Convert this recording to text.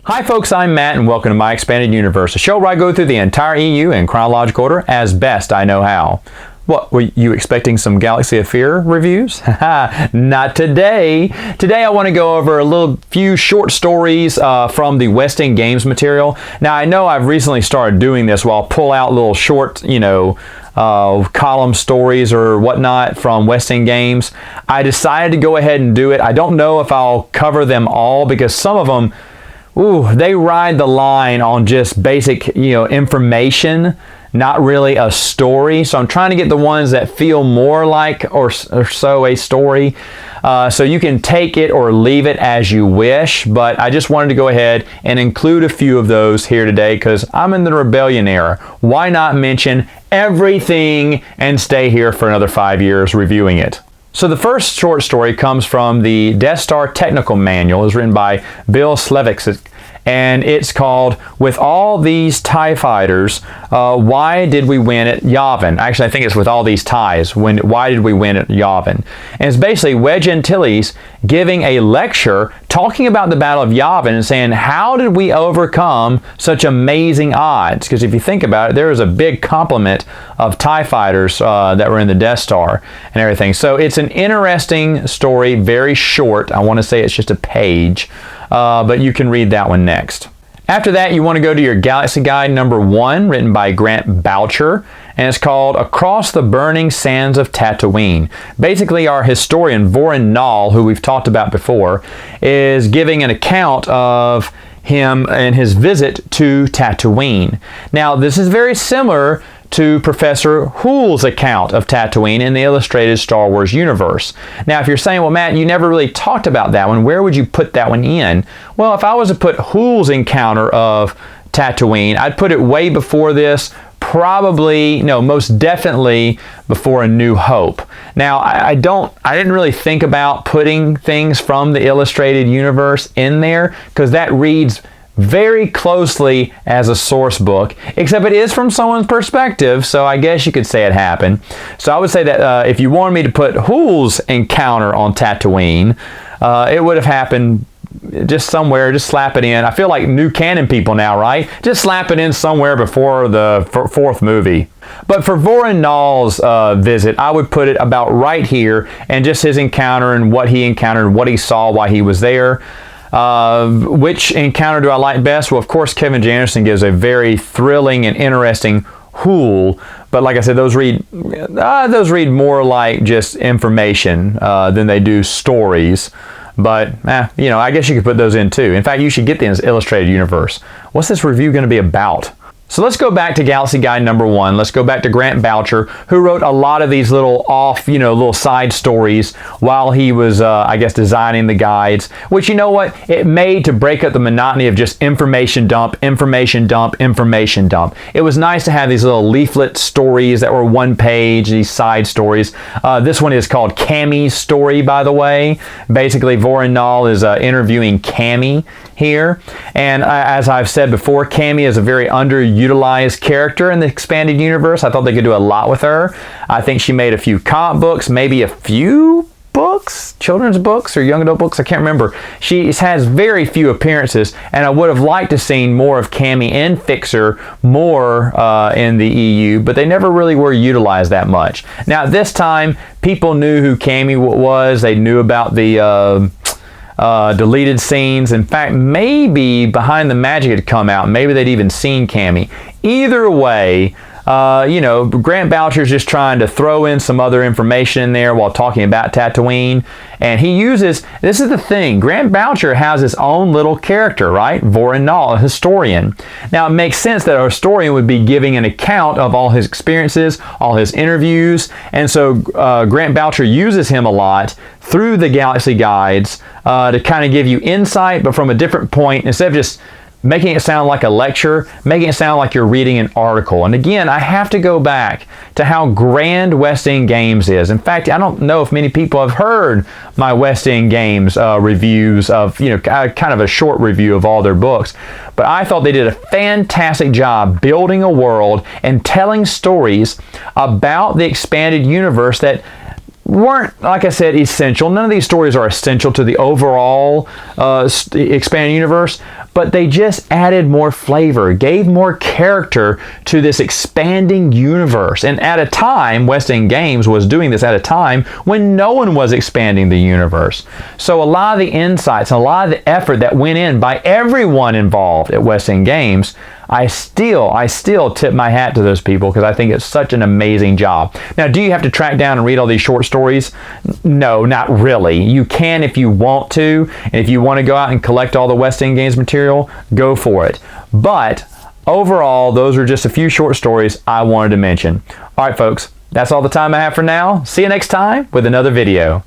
Hi folks, I'm Matt and welcome to My Expanded Universe, a show where I go through the entire EU in chronological order as best I know how. What, were you expecting some Galaxy of Fear reviews? Haha, not today. Today I want to go over a few short stories from the West End Games material. Now I know I've recently started doing this where I'll pull out little short, column stories or whatnot from West End Games. I decided to go ahead and do it. I don't know if I'll cover them all because some of them, they ride the line on just basic, information, not really a story. So I'm trying to get the ones that feel more like or so a story. So you can take it or leave it as you wish, but I just wanted to go ahead and include a few of those here today because I'm in the Rebellion era. Why not mention everything and stay here for another 5 years reviewing it? So the first short story comes from the Death Star Technical Manual. It was written by Bill Slevik, and it's called With All These TIE Fighters, Why Did We Win at Yavin? Actually, I think it's With All These TIEs, Why Did We Win at Yavin? And it's basically Wedge Antilles giving a lecture talking about the Battle of Yavin and saying, how did we overcome such amazing odds? Because if you think about it, there was a big complement of TIE fighters that were in the Death Star and everything. So it's an interesting story, very short. I want to say it's just a page. But you can read that one next. After that, you want to go to your Galaxy Guide number 1, written by Grant Boucher, and it's called Across the Burning Suns of Tatooine. Basically, our historian, Vorin Nall, who we've talked about before, is giving an account of him and his visit to Tatooine. Now, this is very similar to Professor Hoole's account of Tatooine in the illustrated Star Wars universe. Now, if you're saying, well, Matt, you never really talked about that one, where would you put that one in? Well, if I was to put Hoole's encounter of Tatooine, I'd put it way before this, probably, no, most definitely before A New Hope. Now, I didn't really think about putting things from the illustrated universe in there because that reads very closely as a source book, except it is from someone's perspective, so I guess you could say it happened. So I would say that if you wanted me to put Hoole's encounter on Tatooine, it would have happened just somewhere, just slap it in. I feel like new canon people now, right? Just slap it in somewhere before the fourth movie. But for Vorin Nall's visit, I would put it about right here, and just his encounter and what he encountered, what he saw while he was there. Which encounter do I like best? Well, of course, Kevin J. Anderson gives a very thrilling and interesting Hoole, but like I said, those read more like just information than they do stories. But, I guess you could put those in too. In fact, you should get the illustrated universe. What's this review going to be about? So let's go back to Galaxy Guide number 1. Let's go back to Grant Boucher, who wrote a lot of these little little side stories while he was, designing the guides, which, you know what, it made to break up the monotony of just information dump, information dump, information dump. It was nice to have these little leaflet stories that were one page, these side stories. This one is called Camie's story, by the way. Basically, Vorin Nall is interviewing Camie here. And as I've said before, Camie is a very underutilized character in the expanded universe. I thought they could do a lot with her. I think she made a few comic books, maybe a few books, children's books or young adult books, I can't remember. She has very few appearances, and I would have liked to seen more of Camie and Fixer more in the EU, but they never really were utilized that much. Now, this time, people knew who Camie was. They knew about the deleted scenes. In fact, maybe Behind the Magic had come out. Maybe they'd even seen Camie. Either way, Grant Boucher's just trying to throw in some other information in there while talking about Tatooine. And he uses, this is the thing, Grant Boucher has his own little character, right? Vorin Nall, a historian. Now, it makes sense that a historian would be giving an account of all his experiences, all his interviews. And so Grant Boucher uses him a lot through the Galaxy Guides to kind of give you insight, but from a different point, instead of just making it sound like a lecture, making it sound like you're reading an article. And again, I have to go back to how grand West End Games is. In fact, I don't know if many people have heard my West End Games reviews of, kind of a short review of all their books. But I thought they did a fantastic job building a world and telling stories about the expanded universe that weren't, like I said, essential. None of these stories are essential to the overall expanded universe, but they just added more flavor, gave more character to this expanding universe. And at a time, West End Games was doing this at a time when no one was expanding the universe. So a lot of the insights and a lot of the effort that went in by everyone involved at West End Games, I still tip my hat to those people because I think it's such an amazing job. Now, do you have to track down and read all these short stories? No, not really. You can if you want to, and if you want to go out and collect all the West End Games material, go for it. But overall, those are just a few short stories I wanted to mention. All right, folks, that's all the time I have for now. See you next time with another video.